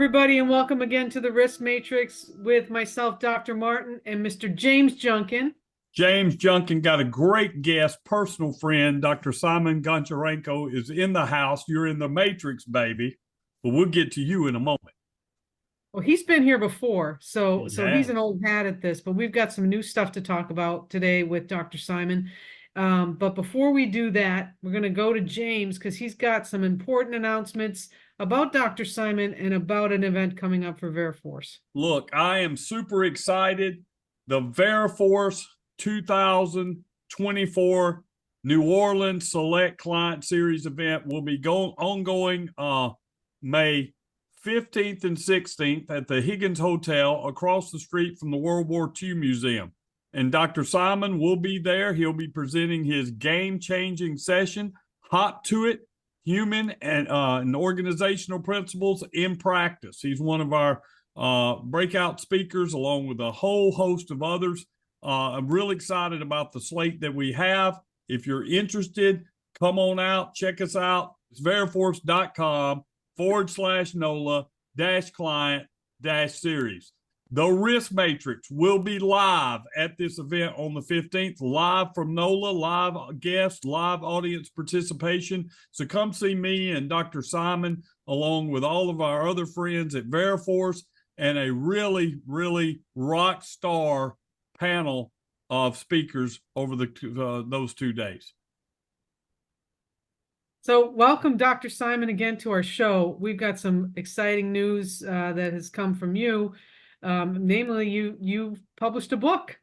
everybody, and welcome again to the Risk Matrix with myself, Dr. Martin, and Mr. James Junkin. James Junkin got a great guest, personal friend. Dr. Simon Goncharenko is in the house. You're in the Matrix, baby. But we'll get to you in a moment. Well, he's been here before, so he's Yeah. an old hat at this, but we've got some new stuff to talk about today with Dr. Simon. But before we do that, we're going to go to James because he's got some important announcements about Dr. Simon and about an event coming up for Veriforce. Look, I am super excited. The Veriforce 2024 New Orleans Select Client Series event will be ongoing May 15th and 16th at the Higgins Hotel across the street from the World War II Museum. And Dr. Simon will be there. He'll be presenting his game-changing session, Hot to It, Human and Organizational Principles in Practice. He's one of our breakout speakers along with a whole host of others. I'm really excited about the slate that we have. If you're interested, come on out, check us out. It's veriforce.com/NOLA-client-series. The Risk Matrix will be live at this event on the 15th, live from NOLA, live guests, live audience participation. So come see me and Dr. Simon, along with all of our other friends at Veriforce, and a really, really rock star panel of speakers over those 2 days. So welcome, Dr. Simon, again to our show. We've got some exciting news that has come from you. Namely, you published a book,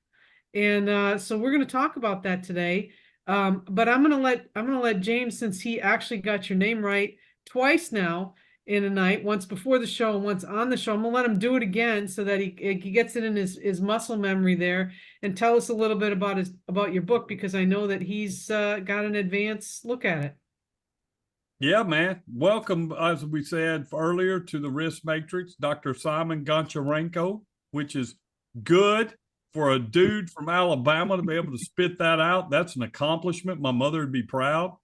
and so we're going to talk about that today. But I'm going to let James, since he actually got your name right twice now in a night, once before the show and once on the show. I'm going to let him do it again so that he gets it in his muscle memory there, and tell us a little bit about your book, because I know that he's got an advanced look at it. Yeah, man. Welcome, as we said earlier, to the Risk Matrix, Dr. Simon Goncharenko, which is good for a dude from Alabama to be able to spit that out. That's an accomplishment. My mother would be proud.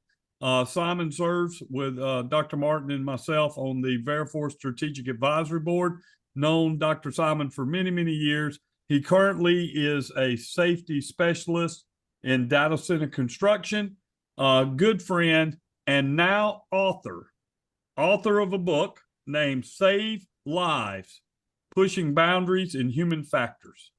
Simon serves with Dr. Martin and myself on the Veriforce Strategic Advisory Board, known Dr. Simon for many, many years. He currently is a safety specialist in data center construction, good friend, and now author of a book named Save Lives, Pushing Boundaries in Human Factors.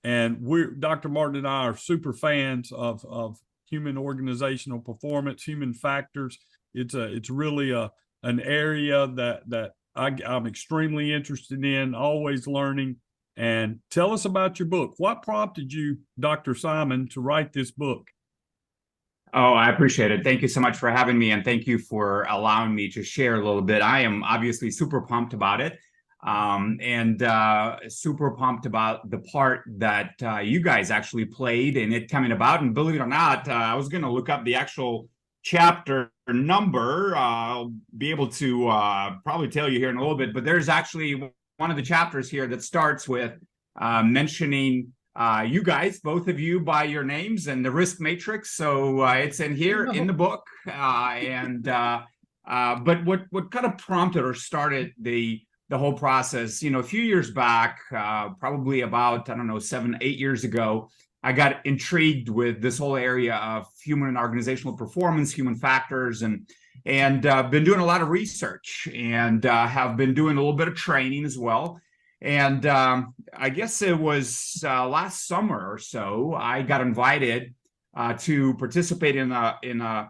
And Dr. Martin and I are super fans of human organizational performance, human factors. It's really an area that I'm extremely interested in, always learning. And tell us about your book. What prompted you, Dr. Simon, to write this book? Oh, I appreciate it. Thank you so much for having me, and thank you for allowing me to share a little bit. I am obviously super pumped about it, and super pumped about the part that you guys actually played in it coming about. And believe it or not, I was going to look up the actual chapter number. I'll be able to probably tell you here in a little bit, but there's actually one of the chapters here that starts with mentioning you guys, both of you, by your names and the Risk Matrix. So it's in here in the book. But what kind of prompted or started the whole process, a few years back, probably about, 7, 8 years ago, I got intrigued with this whole area of human and organizational performance, human factors, and been doing a lot of research, and have been doing a little bit of training as well. And I guess it was last summer or so, I got invited to participate in a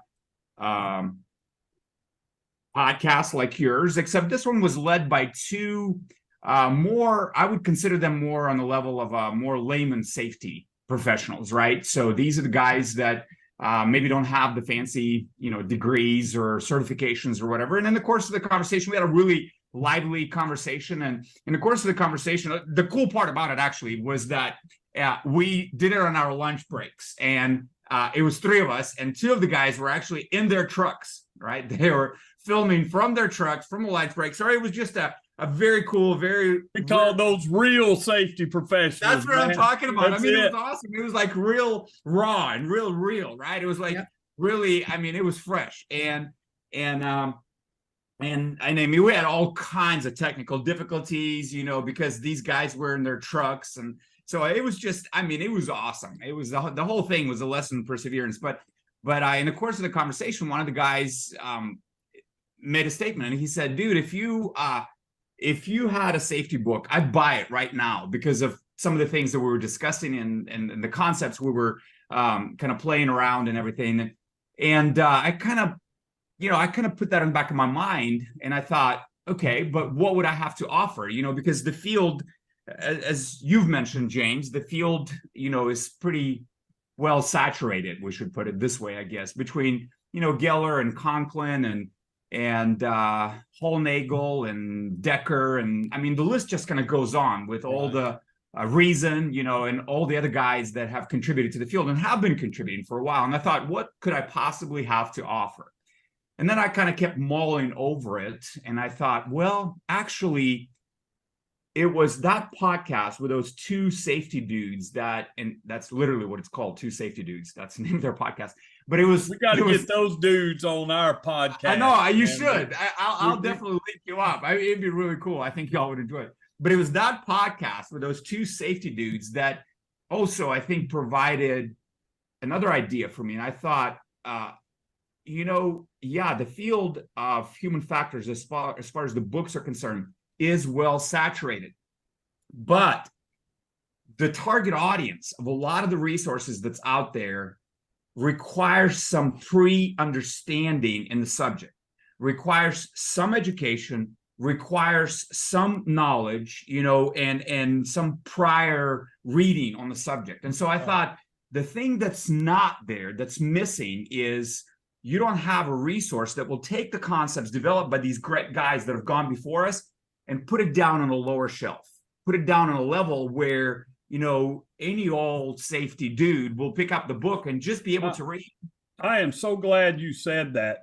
podcast like yours, except this one was led by two more, I would consider them more on the level of more layman safety professionals, right? So these are the guys that maybe don't have the fancy, degrees or certifications or whatever. And in the course of the conversation, we had a really lively conversation. And in the course of the conversation, the cool part about it actually was that we did it on our lunch breaks, and it was 3 of us, and 2 of the guys were actually in their trucks, right? They were filming from their trucks from the lunch break. So it was just a very cool, we call those real safety professionals. That's what I'm talking about. That's it was awesome. It was like real raw and real, right? It was like really, it was fresh. And And I mean, we had all kinds of technical difficulties, because these guys were in their trucks. And so it was just, I mean, it was awesome. It was the whole thing was a lesson in perseverance. But in the course of the conversation, one of the guys made a statement, and he said, dude, if you had a safety book, I'd buy it right now because of some of the things that we were discussing and the concepts we were kind of playing around and everything. And I kind of put that in the back of my mind, and I thought, okay, but what would I have to offer? Because the field, as you've mentioned, James, the field, is pretty well saturated. We should put it this way, I guess, between Geller and Conklin and Hollnagel and Decker, and I mean the list just kind of goes on with all the Reason, and all the other guys that have contributed to the field and have been contributing for a while. And I thought, what could I possibly have to offer? And then I kind of kept mulling over it, and I thought, well, actually, it was that podcast with those two safety dudes and that's literally what it's called, two safety dudes. That's the name of their podcast. But we got to get those dudes on our podcast. I know, you should. I'll definitely link you up. It'd be really cool. I think y'all would enjoy it. But it was that podcast with those two safety dudes that also, I think, provided another idea for me. And I thought, the field of human factors, as far as the books are concerned, is well saturated. But the target audience of a lot of the resources that's out there requires some pre-understanding in the subject, requires some education, requires some knowledge, and some prior reading on the subject. And so I thought the thing that's not there, that's missing, is you don't have a resource that will take the concepts developed by these great guys that have gone before us and put it down on a lower shelf, put it down on a level where, any old safety dude will pick up the book and just be able to read. I am so glad you said that.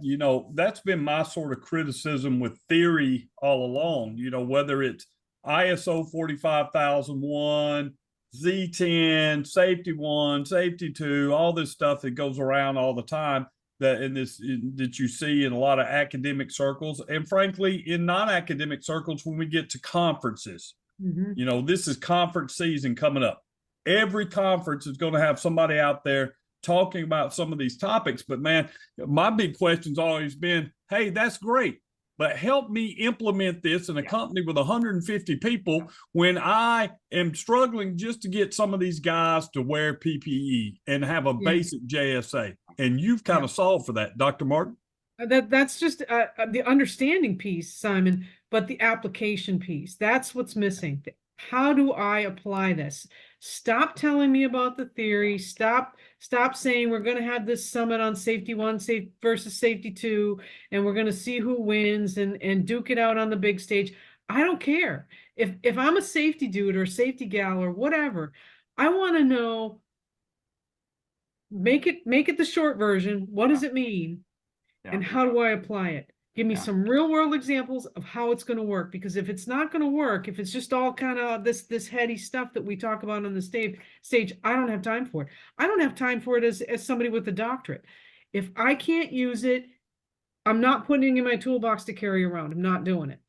That's been my sort of criticism with theory all along, whether it's ISO 45001, Z10, safety 1, safety 2, all this stuff that goes around all the time that you see in a lot of academic circles, and frankly in non-academic circles when we get to conferences. Mm-hmm. This is conference season coming up. Every conference is going to have somebody out there talking about some of these topics. But man, my big question's always been, hey, that's great, but help me implement this in a company with 150 people when I am struggling just to get some of these guys to wear PPE and have a basic JSA. And you've kind of solved for that, Dr. Martin. That's just the understanding piece, Simon, but the application piece, that's what's missing. How do I apply this? Stop telling me about the theory. Stop saying we're going to have this summit on safety 1 versus safety 2, and we're going to see who wins and duke it out on the big stage. I don't care. If I'm a safety dude or a safety gal or whatever, I want to know, make it the short version. What does it mean? And how do I apply it? Give me some real world examples of how it's going to work. Because if it's not going to work, if it's just all kind of this heady stuff that we talk about on the stage, I don't have time for it. I don't have time for it as somebody with a doctorate. If I can't use it, I'm not putting it in my toolbox to carry around. I'm not doing it.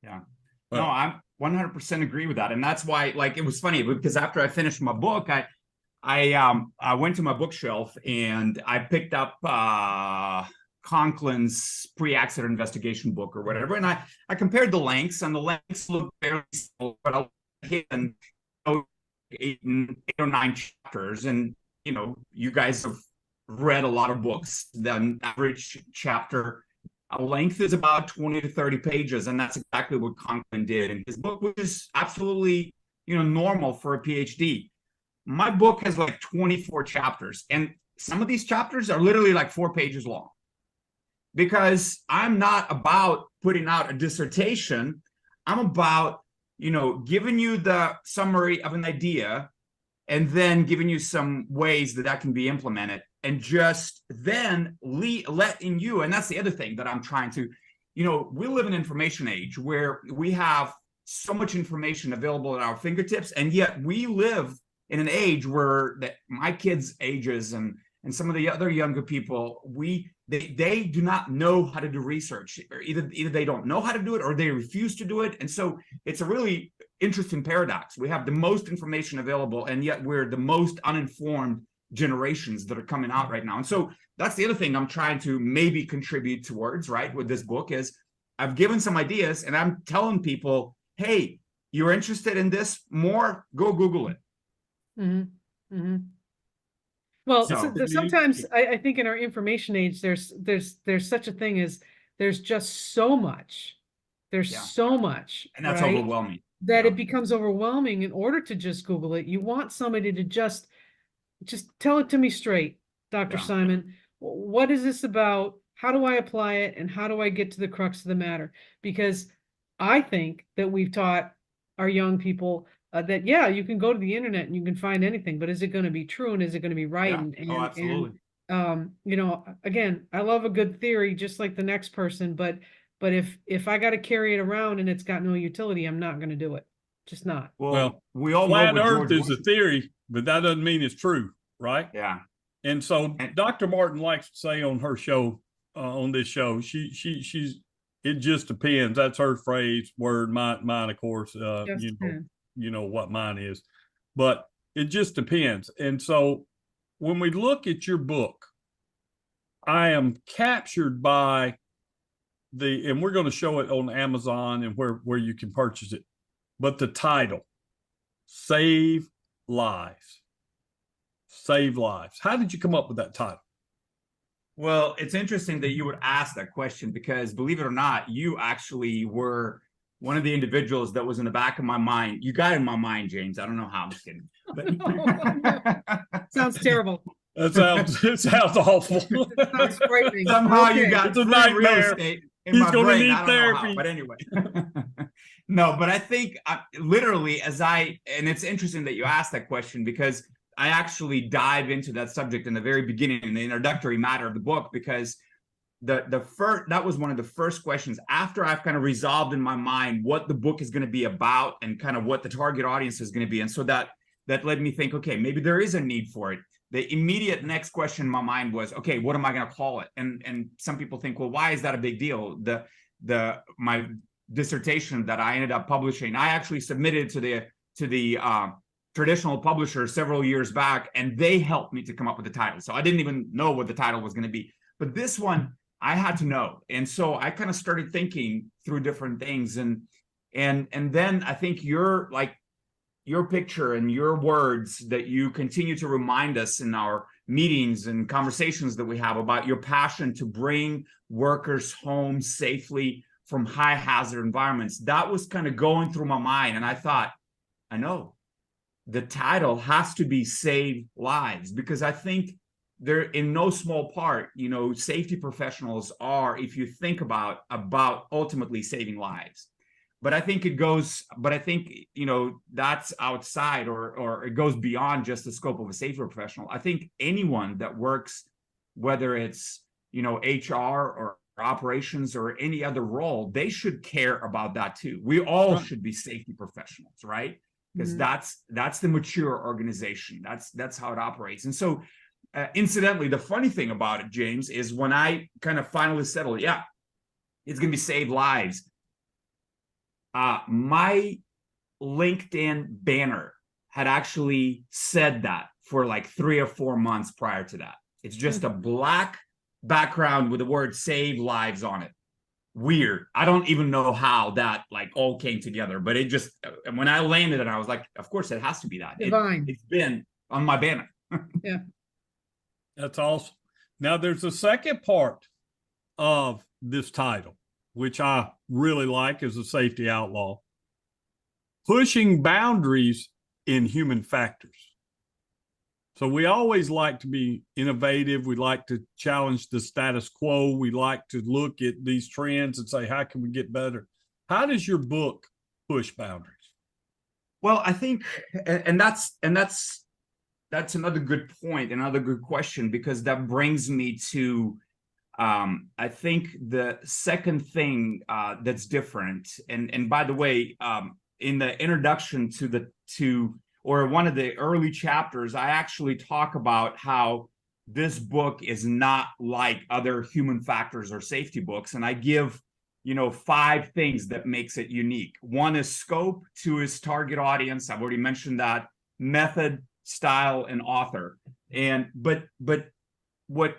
Yeah. No, I'm 100% agree with that. And that's why, it was funny because after I finished my book, I went to my bookshelf and I picked up Conklin's pre-accident investigation book or whatever, and I compared the lengths, and the lengths look fairly similar, but I'll hit 8 or 9 chapters, and you guys have read a lot of books. The average chapter length is about 20 to 30 pages, and that's exactly what Conklin did in his book, which is absolutely normal for a PhD. My book has 24 chapters, and some of these chapters are literally 4 pages long. Because I'm not about putting out a dissertation. I'm about, giving you the summary of an idea and then giving you some ways that can be implemented, and just then letting you, and that's the other thing that I'm trying to, we live in an information age where we have so much information available at our fingertips, and yet we live in an age where my kids' ages and some of the other younger people, we they do not know how to do research, or either they don't know how to do it or they refuse to do it. And so it's a really interesting paradox. We have the most information available, and yet we're the most uninformed generations that are coming out right now. And so that's the other thing I'm trying to maybe contribute towards, right, with this book, is I've given some ideas and I'm telling people, hey, you're interested in this more, go Google it. Mm-hmm. Mm-hmm. Well, So- sometimes I think in our information age, there's such a thing as there's just so much. There's Yeah. so much, And that's right? overwhelming. That Yeah. it becomes overwhelming in order to just Google it. You want somebody to just tell it to me straight, Dr. Yeah. Simon. What is this about? How do I apply it? And how do I get to the crux of the matter? Because I think that we've taught our young people that, yeah, you can go to the internet and you can find anything, but is it going to be true and is it going to be right? Yeah. Oh, absolutely. You know, again, I love a good theory just like the next person, but if I got to carry it around and it's got no utility, I'm not going to do it. Just not. Well, we all know flat what Earth George is a Washington- theory, but that doesn't mean it's true, right? Yeah. And so And- Dr. Martin likes to say on her show, on this show, she's it just depends. That's her phrase, word. Mine, of course, you know what mine is, but it just depends. And so when we look at your book, I am captured by and we're going to show it on Amazon and where you can purchase it. But the title, Save Lives. Save Lives. How did you come up with that title? Well, it's interesting that you would ask that question because, believe it or not, you actually were one of the individuals that was in the back of my mind. You got in my mind, James. I don't know how. I'm just kidding. But... Sounds terrible. It sounds awful. Sounds frightening. Somehow Okay. you got It's a free nightmare. real estate in He's my gonna brain. need I don't know how, therapy. but anyway. No, but I think literally and it's interesting that you asked that question because I actually dive into that subject in the very beginning, in the introductory matter of the book, because that was one of the first questions after I've kind of resolved in my mind what the book is going to be about and kind of what the target audience is going to be. And so that led me think, okay, maybe there is a need for it. The immediate next question in my mind was, okay, what am I going to call it? And some people think, well, why is that a big deal? My dissertation that I ended up publishing, I actually submitted to the traditional publisher several years back, and they helped me to come up with the title. So I didn't even know what the title was going to be. But this one, I had to know. And so I kind of started thinking through different things. And then I think your picture and your words that you continue to remind us in our meetings and conversations that we have about your passion to bring workers home safely from high hazard environments, that was kind of going through my mind. And I thought, I know the title has to be Save Lives, because I think they're in no small part, safety professionals are, if you think about ultimately saving lives. But I think that's outside or it goes beyond just the scope of a safety professional. I think anyone that works, whether it's, HR or operations or any other role, they should care about that too. We all should be safety professionals, right? Because that's the mature organization. That's how it operates. And so incidentally, the funny thing about it, James, is when I kind of finally settled, yeah, it's going to be Save Lives. My LinkedIn banner had actually said that for like 3 or 4 months prior to that. It's just a black background with the word Save Lives on it. Weird. I don't even know how that all came together, but it just, when I landed it, I was like, of course it has to be that. Divine. It's been on my banner. Yeah. That's awesome. Now there's a second part of this title, which I really like as a safety outlaw. Pushing boundaries in human factors. So we always like to be innovative. We like to challenge the status quo. We like to look at these trends and say, how can we get better? How does your book push boundaries? Well, I think, and that's another good point, another good question, because that brings me to, I think the second thing that's different, and by the way, in the introduction or one of the early chapters, I actually talk about how this book is not like other human factors or safety books. And I give, 5 things that makes it unique. 1 is scope, 2 is target audience. I've already mentioned that. Method, style, and author. And but what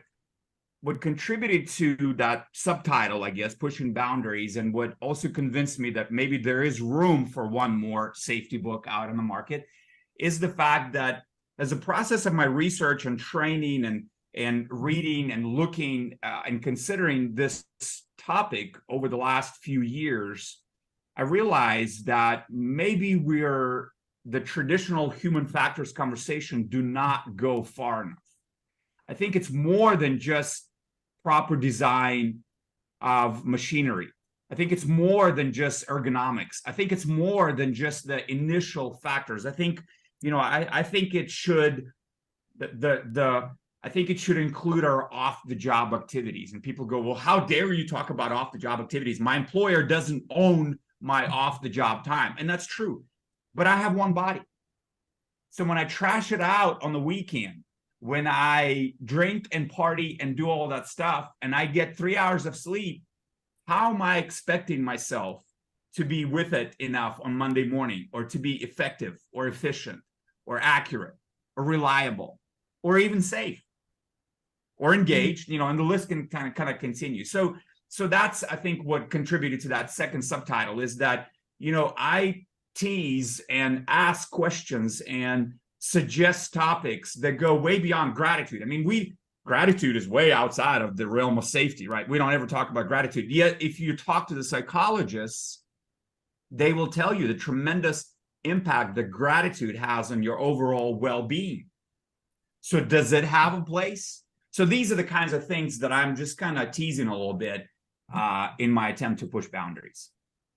contributed to that subtitle, I guess, pushing boundaries, and what also convinced me that maybe there is room for one more safety book out in the market, is the fact that as a process of my research and training and reading and looking and considering this topic over the last few years, I realized that maybe the traditional human factors conversation do not go far enough. I think it's more than just proper design of machinery. I think it's more than just ergonomics. I think it's more than just the initial factors. I think, I think it should I think it should include our off-the-job activities. And people go, well, how dare you talk about off-the-job activities? My employer doesn't own my off-the-job time. And that's true. But I have one body. So when I trash it out on the weekend, when I drink and party and do all that stuff, and I get 3 hours of sleep, how am I expecting myself to be with it enough on Monday morning, or to be effective or efficient or accurate or reliable or even safe or engaged, and the list can kind of continue. So that's, I think, what contributed to that second subtitle, is that, I tease and ask questions and suggest topics that go way beyond gratitude. I mean, gratitude is way outside of the realm of safety, right? We don't ever talk about gratitude. Yet, if you talk to the psychologists, they will tell you the tremendous impact that gratitude has on your overall well-being. So does it have a place? So these are the kinds of things that I'm just kind of teasing a little bit in my attempt to push boundaries.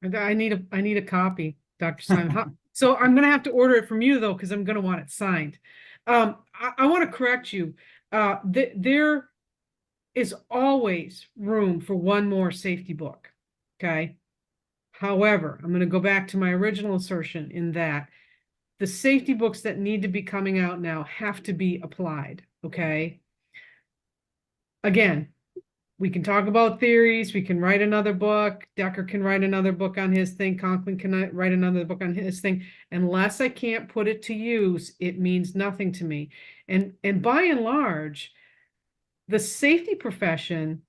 I need a copy, Dr. Simon. So I'm going to have to order it from you, though, because I'm going to want it signed. I want to correct you. There is always room for one more safety book. Okay. However, I'm going to go back to my original assertion in that the safety books that need to be coming out now have to be applied. Okay. Again, we can talk about theories. We can write another book. Decker can write another book on his thing. Conklin can write another book on his thing. Unless I can't put it to use, it means nothing to me. And by and large, the safety profession,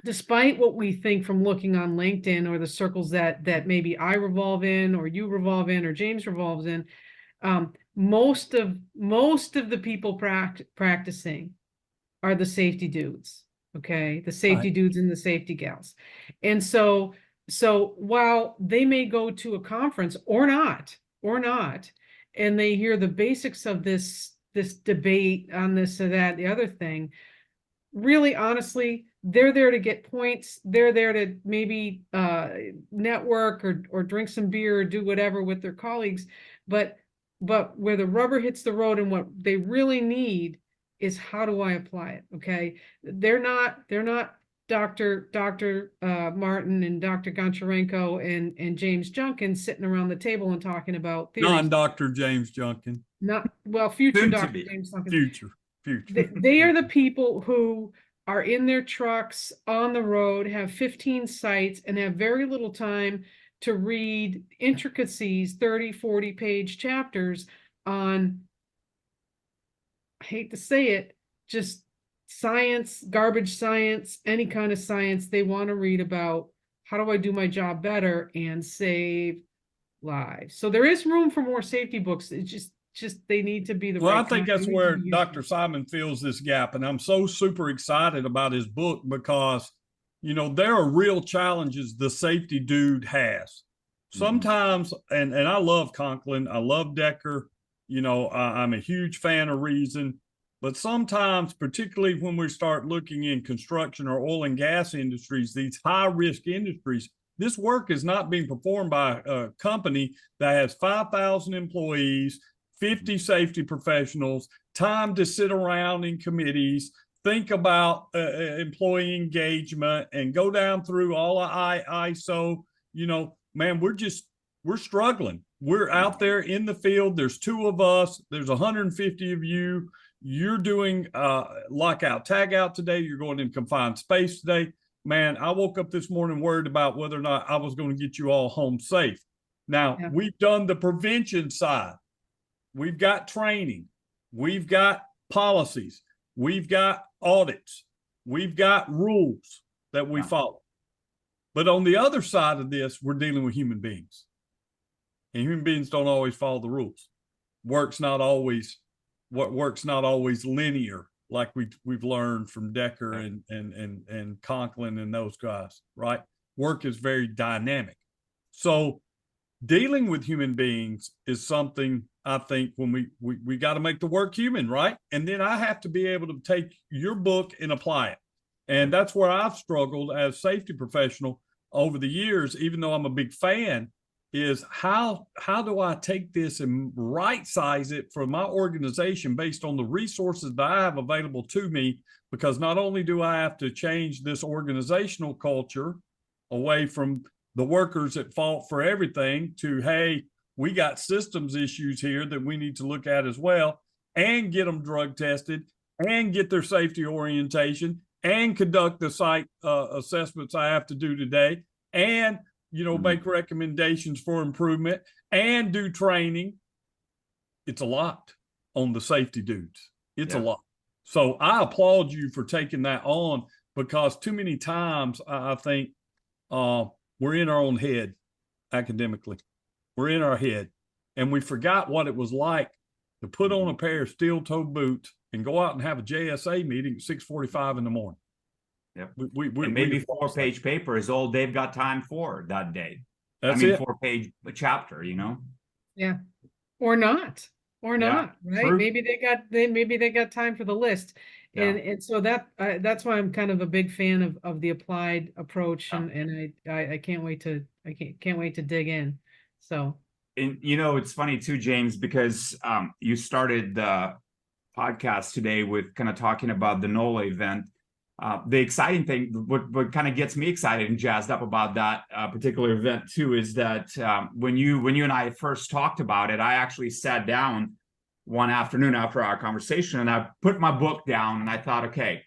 despite what we think from looking on LinkedIn or the circles that maybe I revolve in, or you revolve in, or James revolves in, most of the people practicing are the safety dudes. Okay, the safety dudes and the safety gals. And so while they may go to a conference or not, and they hear the basics of this debate on this or that, the other thing, really, honestly, they're there to get points. They're there to maybe network or drink some beer or do whatever with their colleagues. But where the rubber hits the road and what they really need is, how do I apply it? Okay. They're not Dr. Martin and Dr. Goncharenko and James Junkin sitting around the table and talking about theories. Non-Dr. James Junkin. Future Dr. James Junkin. Future. They are the people who are in their trucks on the road, have 15 sites, and have very little time to read intricacies, 30, 40-page chapters on, I hate to say it, just science, garbage science, any kind of science. They want to read about, how do I do my job better and save lives? So there is room for more safety books. It's just they need to be the right. Well, I think that's where Dr. Simon fills this gap. And I'm so super excited about his book because, there are real challenges the safety dude has. Sometimes, and I love Conklin, I love Decker, I'm a huge fan of Reason, but sometimes, particularly when we start looking in construction or oil and gas industries, these high risk industries, this work is not being performed by a company that has 5,000 employees, 50 safety professionals, time to sit around in committees, think about employee engagement, and go down through all of ISO. Man, we're struggling. we're out there in the field. There's 2 of us. There's 150 of you. You're doing lockout, tag out today. You're going in confined space today. Man, I woke up this morning worried about whether or not I was going to get you all home safe. Now, we've done the prevention side. We've got training. We've got policies. We've got audits. We've got rules that we follow. But on the other side of this, we're dealing with human beings. And human beings don't always follow the rules. Work's not always linear, like we've learned from Decker and Conklin and those guys, right? Work is very dynamic. So dealing with human beings is something I think when we got to make the work human, right? And then I have to be able to take your book and apply it. And that's where I've struggled as safety professional over the years, even though I'm a big fan, is how do I take this and right size it for my organization based on the resources that I have available to me? Because not only do I have to change this organizational culture away from the workers at fault for everything to, hey, we got systems issues here that we need to look at as well, and get them drug tested and get their safety orientation and conduct the site assessments I have to do today, and make recommendations for improvement and do training. It's a lot on the safety dudes. It's a lot. So I applaud you for taking that on, because too many times I think we're in our own head academically. We're in our head, and we forgot what it was like to put on a pair of steel-toed boots and go out and have a JSA meeting at 6:45 in the morning. Yep. And maybe 4-page paper is all they've got time for that day. That's 4-page chapter, Yeah. Or not, right? True. Maybe they got time for the list. And so that's why I'm kind of a big fan of the applied approach, and I can't wait to dig in. So, and it's funny too, James, because you started the podcast today with kind of talking about the NOLA event. The exciting thing, what kind of gets me excited and jazzed up about that particular event too, is that when you and I first talked about it, I actually sat down one afternoon after our conversation and I put my book down and I thought, okay,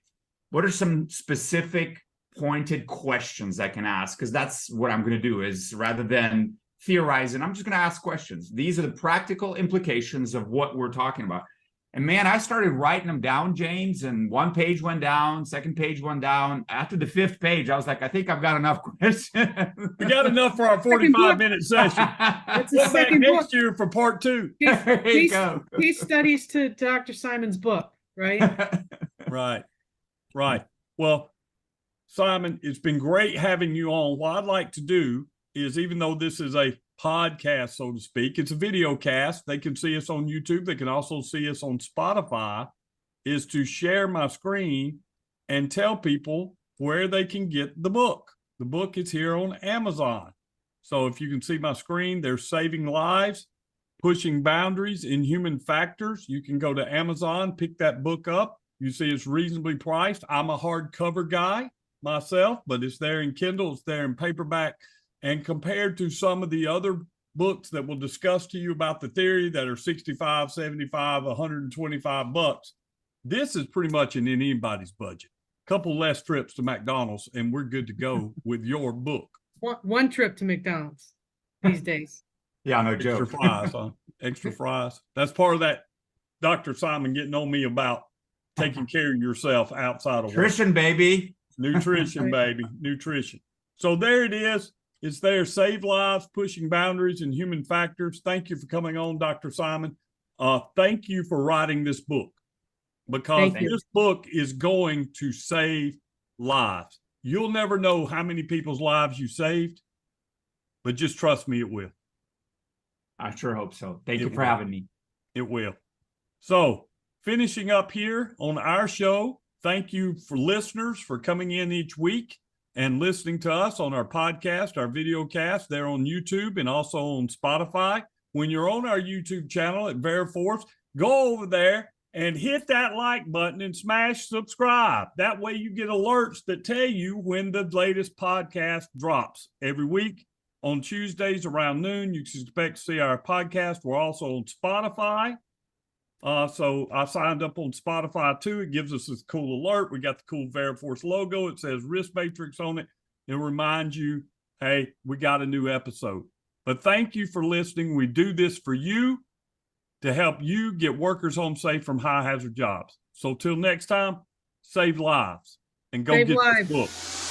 what are some specific pointed questions I can ask? Because that's what I'm going to do, is rather than theorizing, I'm just going to ask questions. These are the practical implications of what we're talking about. And man, I started writing them down, James, and 1 page went down, 2nd page went down. After the 5th page, I was like, I think I've got enough questions. We got enough for our 45-minute session. It's a second book next year for part 2. There you go. Case studies to Dr. Simon's book, right? Right. Well, Simon, it's been great having you on. What I'd like to do is, even though this is a podcast, so to speak, it's a video cast. They can see us on YouTube. They can also see us on Spotify, is to share my screen and tell people where they can get the book. The book is here on Amazon. So if you can see my screen, there's Saving Lives, Pushing Boundaries in Human Factors. You can go to Amazon, pick that book up. You see it's reasonably priced. I'm a hardcover guy myself, but it's there in Kindle, it's there in paperback. And compared to some of the other books that we'll discuss to you about the theory that are 65, 75, 125 bucks, this is pretty much in anybody's budget. Couple less trips to McDonald's and we're good to go with your book. One trip to McDonald's these days. Yeah, no joke. Extra fries, huh? Extra fries. That's part of that Dr. Simon getting on me about taking care of yourself outside of nutrition, baby. Nutrition, baby. Nutrition. So there it is. It's there. Save Lives, Pushing Boundaries in Human Factors. Thank you for coming on, Dr. Simon. Thank you for writing this book, because this book is going to save lives. You'll never know how many people's lives you saved, but just trust me, it will. I sure hope so. Thank you for having me. It will. So, finishing up here on our show, thank you for listeners for coming in each week and listening to us on our podcast, our video cast. They're on YouTube and also on Spotify. When you're on our YouTube channel at Veriforce, go over there and hit that like button and smash subscribe. That way you get alerts that tell you when the latest podcast drops every week. on Tuesdays around noon. You can expect to see our podcast. We're also on Spotify. So I signed up on Spotify too. It gives us this cool alert. We got the cool Veriforce logo. It says Risk Matrix on it. It reminds you, hey, we got a new episode. But thank you for listening. We do this for you to help you get workers home safe from high hazard jobs. So till next time, save lives and go Save get lives. this book.